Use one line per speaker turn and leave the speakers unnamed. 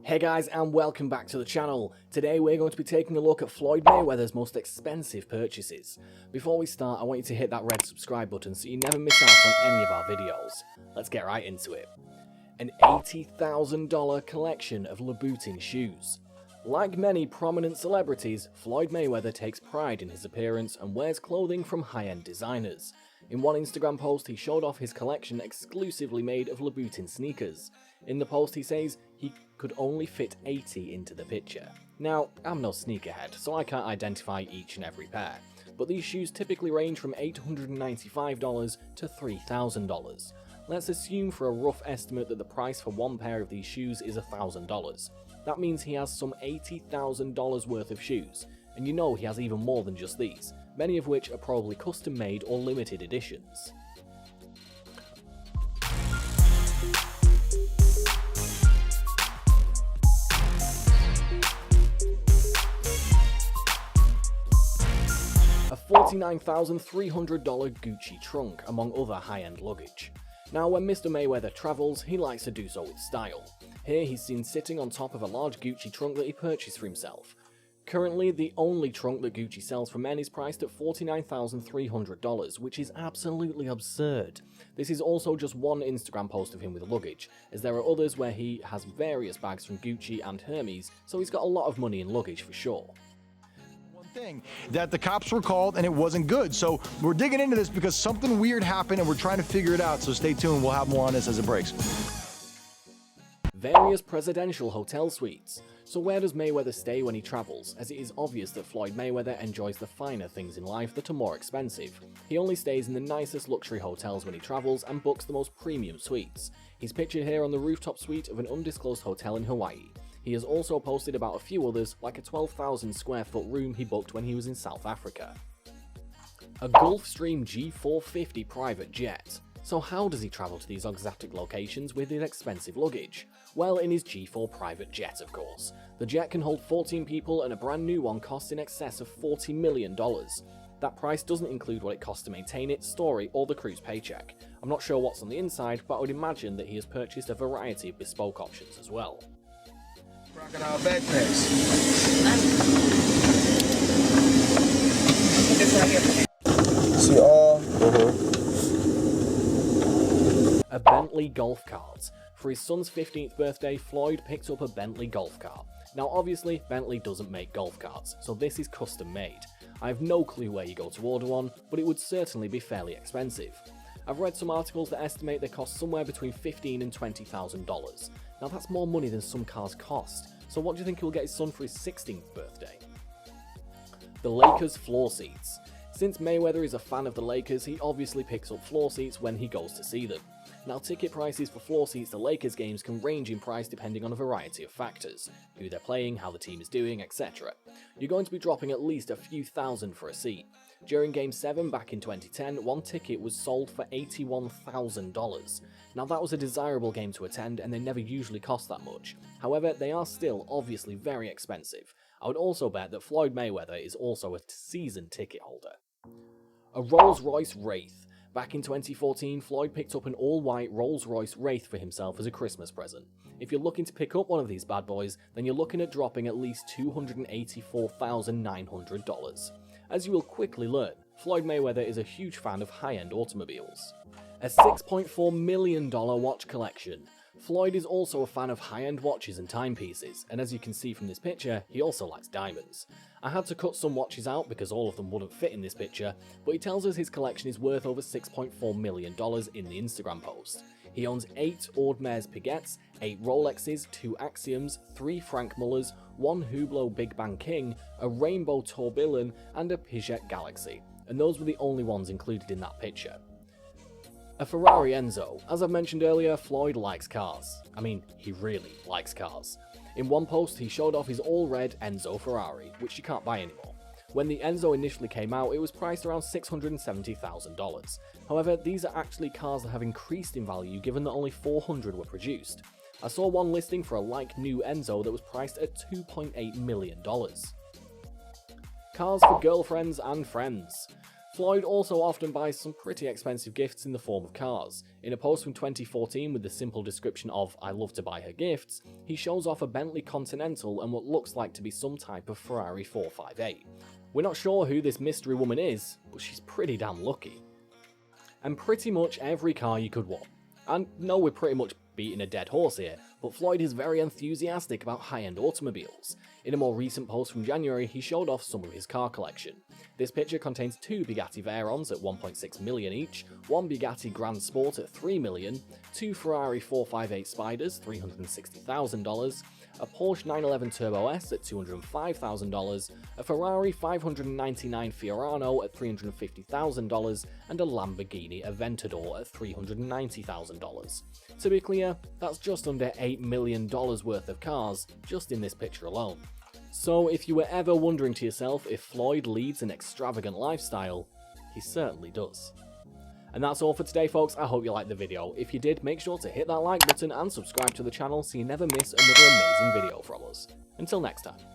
Hey guys, and welcome back to the channel. Today we're going to be taking a look at Floyd Mayweather's most expensive purchases. Before we start, I want you to hit that red subscribe button so you never miss out on any of our videos. Let's get right into it. An $80,000 collection of Louboutin shoes. Like many prominent celebrities, Floyd Mayweather takes pride in his appearance and wears clothing from high-end designers. In one Instagram post, he showed off his collection exclusively made of Louboutin sneakers. In the post, he says he could only fit 80 into the picture. Now, I'm no sneakerhead, so I can't identify each and every pair, but these shoes typically range from $895 to $3,000. Let's assume for a rough estimate that the price for one pair of these shoes is $1,000. That means he has some $80,000 worth of shoes, and you know he has even more than just these, many of which are probably custom made or limited editions. A $49,300 Gucci trunk, among other high-end luggage. Now, when Mr. Mayweather travels, he likes to do so with style. Here he's seen sitting on top of a large Gucci trunk that he purchased for himself. Currently, the only trunk that Gucci sells for men is priced at $49,300, which is absolutely absurd. This is also just one Instagram post of him with luggage, as there are others where he has various bags from Gucci and Hermes, so he's got a lot of money in luggage for sure.
Thing that the cops were called and it wasn't good, so we're digging into this because something weird happened and we're trying to figure it out, so stay tuned. We'll have more on this as it breaks.
Various presidential hotel suites. So where does Mayweather stay when he travels, as it is obvious that Floyd Mayweather enjoys the finer things in life that are more expensive. He only stays in the nicest luxury hotels when he travels and books the most premium suites. He's pictured here on the rooftop suite of an undisclosed hotel in Hawaii. He has also posted about a few others, like a 12,000 square foot room he booked when he was in South Africa. A Gulfstream G450 private jet. So how does he travel to these exotic locations with his expensive luggage? Well, in his G4 private jet, of course. The jet can hold 14 people and a brand new one costs in excess of $40 million. That price doesn't include what it costs to maintain it, store it, or the crew's paycheck. I'm not sure what's on the inside, but I would imagine that he has purchased a variety of bespoke options as well.
Rocking our backpacks. This right here. See all?
A Bentley golf cart. For his son's 15th birthday, Floyd picked up a Bentley golf cart. Now obviously, Bentley doesn't make golf carts, so this is custom made. I have no clue where you go to order one, but it would certainly be fairly expensive. I've read some articles that estimate they cost somewhere between $15,000 and $20,000. Now that's more money than some cars cost, so what do you think he'll get his son for his 16th birthday? The Lakers floor seats. Since Mayweather is a fan of the Lakers, he obviously picks up floor seats when he goes to see them. Now, ticket prices for floor seats to Lakers games can range in price depending on a variety of factors, who they're playing, how the team is doing, etc. You're going to be dropping at least a few thousand for a seat. During Game 7 back in 2010, one ticket was sold for $81,000. Now that was a desirable game to attend and they never usually cost that much. However, they are still obviously very expensive. I would also bet that Floyd Mayweather is also a season ticket holder. A Rolls-Royce Wraith. Back in 2014, Floyd picked up an all-white Rolls-Royce Wraith for himself as a Christmas present. If you're looking to pick up one of these bad boys, then you're looking at dropping at least $284,900. As you will quickly learn, Floyd Mayweather is a huge fan of high-end automobiles. A $6.4 million watch collection. Floyd is also a fan of high-end watches and timepieces, and as you can see from this picture, he also likes diamonds. I had to cut some watches out because all of them wouldn't fit in this picture, but he tells us his collection is worth over $6.4 million in the Instagram post. He owns 8 Audemars Piguets, 8 Rolexes, 2 Axioms, 3 Frank Mullers, 1 Hublot Big Bang King, a Rainbow Tourbillon, and a Piaget Galaxy, and those were the only ones included in that picture. A Ferrari Enzo. As I've mentioned earlier, Floyd likes cars. I mean, he really likes cars. In one post, he showed off his all-red Enzo Ferrari, which you can't buy anymore. When the Enzo initially came out, it was priced around $670,000. However, these are actually cars that have increased in value given that only 400 were produced. I saw one listing for a like-new Enzo that was priced at $2.8 million. Cars for girlfriends and friends. Floyd also often buys some pretty expensive gifts in the form of cars. In a post from 2014 with the simple description of "I love to buy her gifts," he shows off a Bentley Continental and what looks like to be some type of Ferrari 458. We're not sure who this mystery woman is, but she's pretty damn lucky. And pretty much every car you could want. And no, we're pretty much beating a dead horse here, but Floyd is very enthusiastic about high-end automobiles. In a more recent post from January, he showed off some of his car collection. This picture contains 2 Bugatti Veyrons at $1.6 million each, 1 Bugatti Grand Sport at $3 million, 2 Ferrari 458 Spiders $360,000, a Porsche 911 Turbo S at $205,000, a Ferrari 599 Fiorano at $350,000, and a Lamborghini Aventador at $390,000. To be clear, that's just under $8 million worth of cars just in this picture alone. So if you were ever wondering to yourself if Floyd leads an extravagant lifestyle, he certainly does. And that's all for today, folks. I hope you liked the video. If you did, make sure to hit that like button and subscribe to the channel so you never miss another amazing video from us. Until next time.